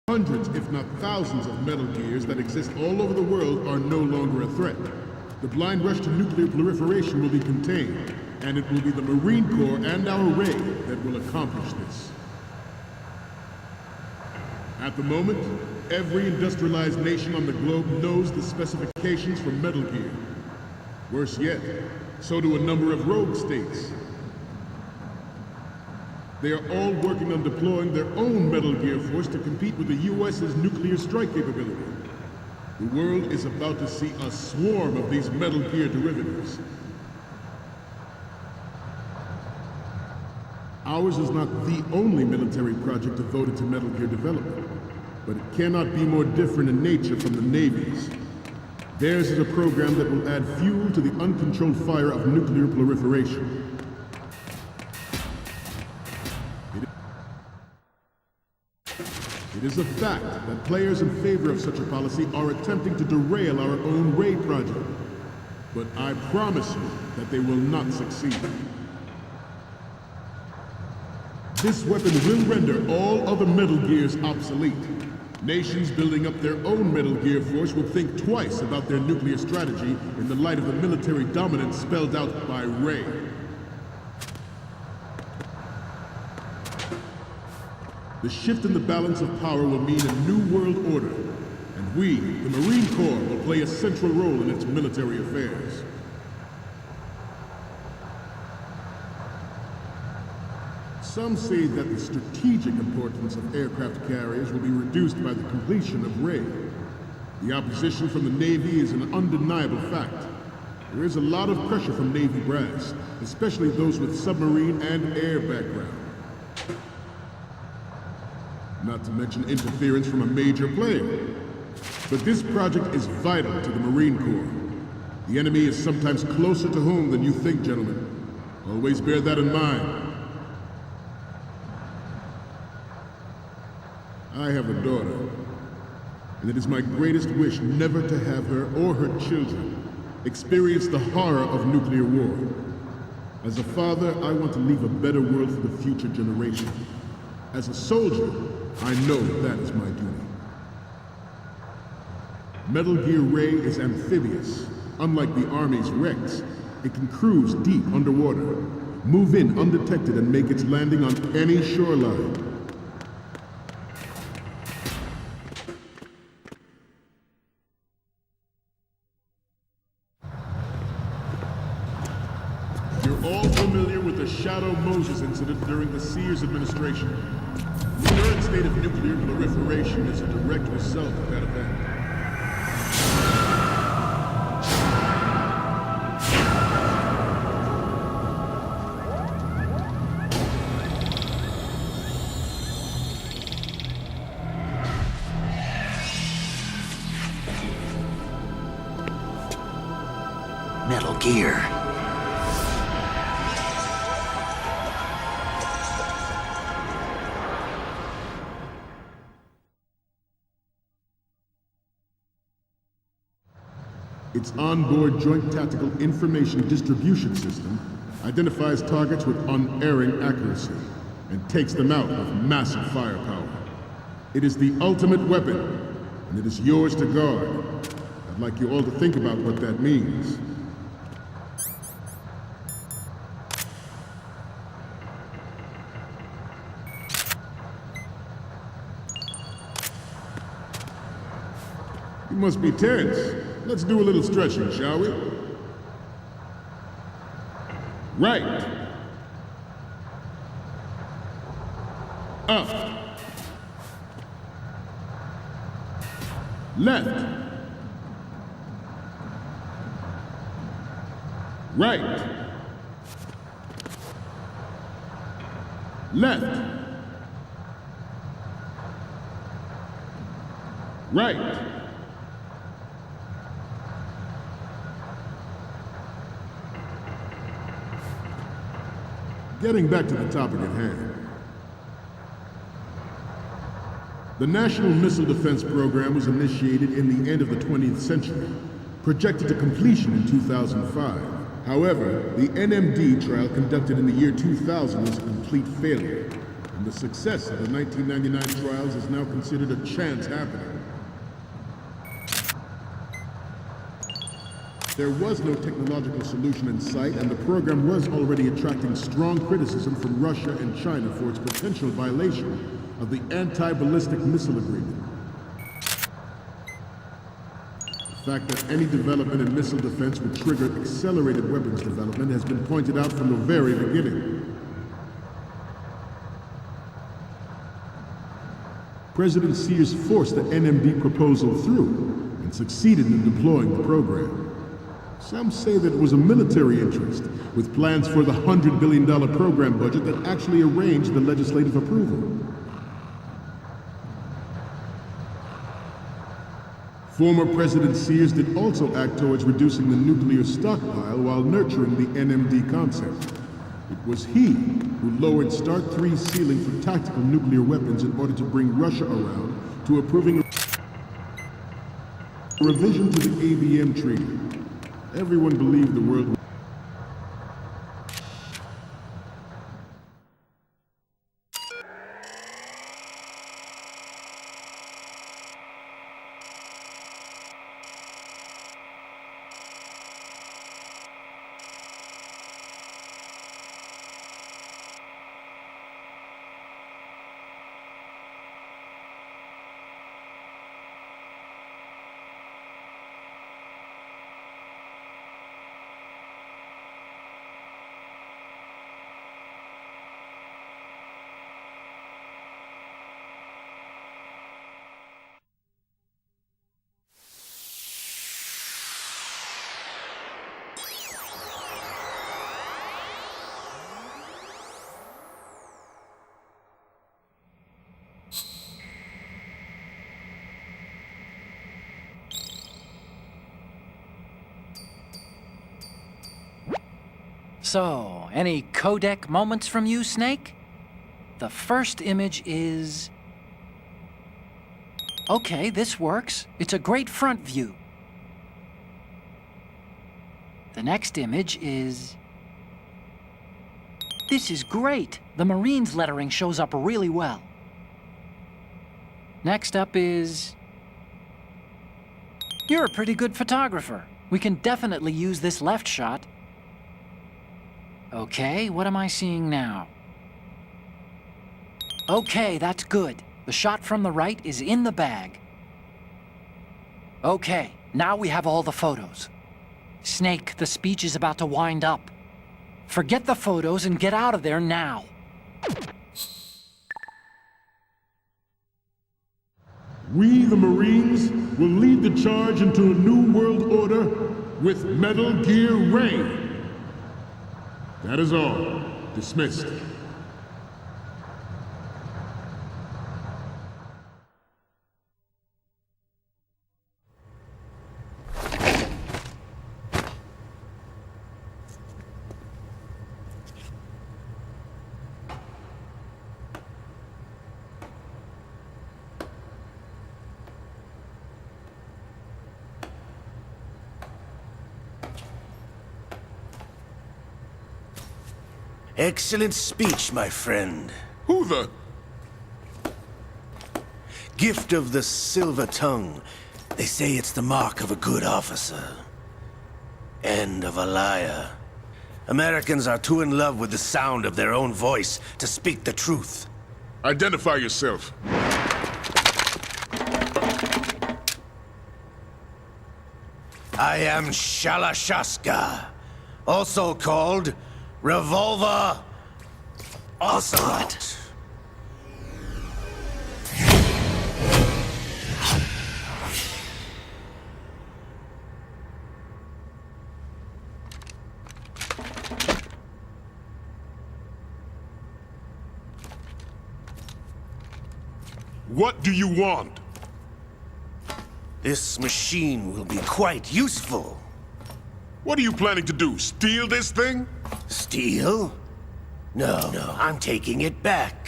Hundreds, if not thousands, of Metal Gears that exist all over the world are no longer a threat. The blind rush to nuclear proliferation will be contained, and it will be the Marine Corps and our Ray that will accomplish this. At the moment, every industrialized nation on the globe knows the specifications for Metal Gear. Worse yet, so do a number of rogue states. They are all working on deploying their own Metal Gear force to compete with the US's nuclear strike capability. The world is about to see a swarm of these Metal Gear derivatives. Ours is not the only military project devoted to Metal Gear development, but it cannot be more different in nature from the Navy's. Theirs is a program that will add fuel to the uncontrolled fire of nuclear proliferation. It is a fact that players in favor of such a policy are attempting to derail our own Ray project. But I promise you that they will not succeed. This weapon will render all other Metal Gears obsolete. Nations building up their own Metal Gear force will think twice about their nuclear strategy in the light of the military dominance spelled out by Ray. The shift in the balance of power will mean a new world order, and we, the Marine Corps, will play a central role in its military affairs. Some say that the strategic importance of aircraft carriers will be reduced by the completion of Ray. The opposition from the Navy is an undeniable fact. There is a lot of pressure from Navy brass, especially those with submarine and air background. Not to mention interference from a major player. But this project is vital to the Marine Corps. The enemy is sometimes closer to home than you think, gentlemen. Always bear that in mind. I have a daughter, and it is my greatest wish never to have her or her children experience the horror of nuclear war. As a father, I want to leave a better world for the future generation. As a soldier, I know that is my duty. Metal Gear Ray is amphibious. Unlike the Army's Rex, it can cruise deep underwater, move in undetected, and make its landing on any shoreline. You're all familiar with the Shadow Moses incident during the Sears administration. The current state of nuclear proliferation is a direct result of that event. Metal Gear. Its onboard Joint Tactical Information Distribution System identifies targets with unerring accuracy and takes them out with massive firepower. It is the ultimate weapon, and it is yours to guard. I'd like you all to think about what that means. You must be tense. Let's do a little stretching, shall we? Right. Up. Left. Right. Left. Right. Getting back to the topic at hand. The National Missile Defense Program was initiated in the end of the 20th century, projected to completion in 2005. However, the NMD trial conducted in the year 2000 was a complete failure. and the success of the 1999 trials is now considered a chance happening. There was no technological solution in sight, and the program was already attracting strong criticism from Russia and China for its potential violation of the Anti-Ballistic Missile Agreement. The fact that any development in missile defense would trigger accelerated weapons development has been pointed out from the very beginning. President Sears forced the NMD proposal through and succeeded in deploying the program. Some say that it was a military interest, with plans for the $100 billion program budget that actually arranged the legislative approval. Former President Sears did also act towards reducing the nuclear stockpile while nurturing the NMD concept. It was he who lowered START 3's ceiling for tactical nuclear weapons in order to bring Russia around to approving a revision to the ABM Treaty. Everyone believed the world would. So, any codec moments from you, Snake? The first image is... Okay, this works. It's a great front view. The next image is... This is great. The Marines lettering shows up really well. Next up is... You're a pretty good photographer. We can definitely use this left shot. Okay, what am I seeing now? Okay, that's good. The shot from the right is in the bag. Okay, now we have all the photos. Snake, the speech is about to wind up. Forget the photos and get out of there now. We, the Marines, will lead the charge into a new world order with Metal Gear Ray. That is all. Dismissed. Excellent speech, my friend. Who the... Gift of the silver tongue. They say it's the mark of a good officer. And of a liar. Americans are too in love with the sound of their own voice to speak the truth. Identify yourself. I am Shalashaska, also called Revolver Ocelot. What do you want? This machine will be quite useful. What are you planning to do? Steal this thing? Steal? No, I'm taking it back.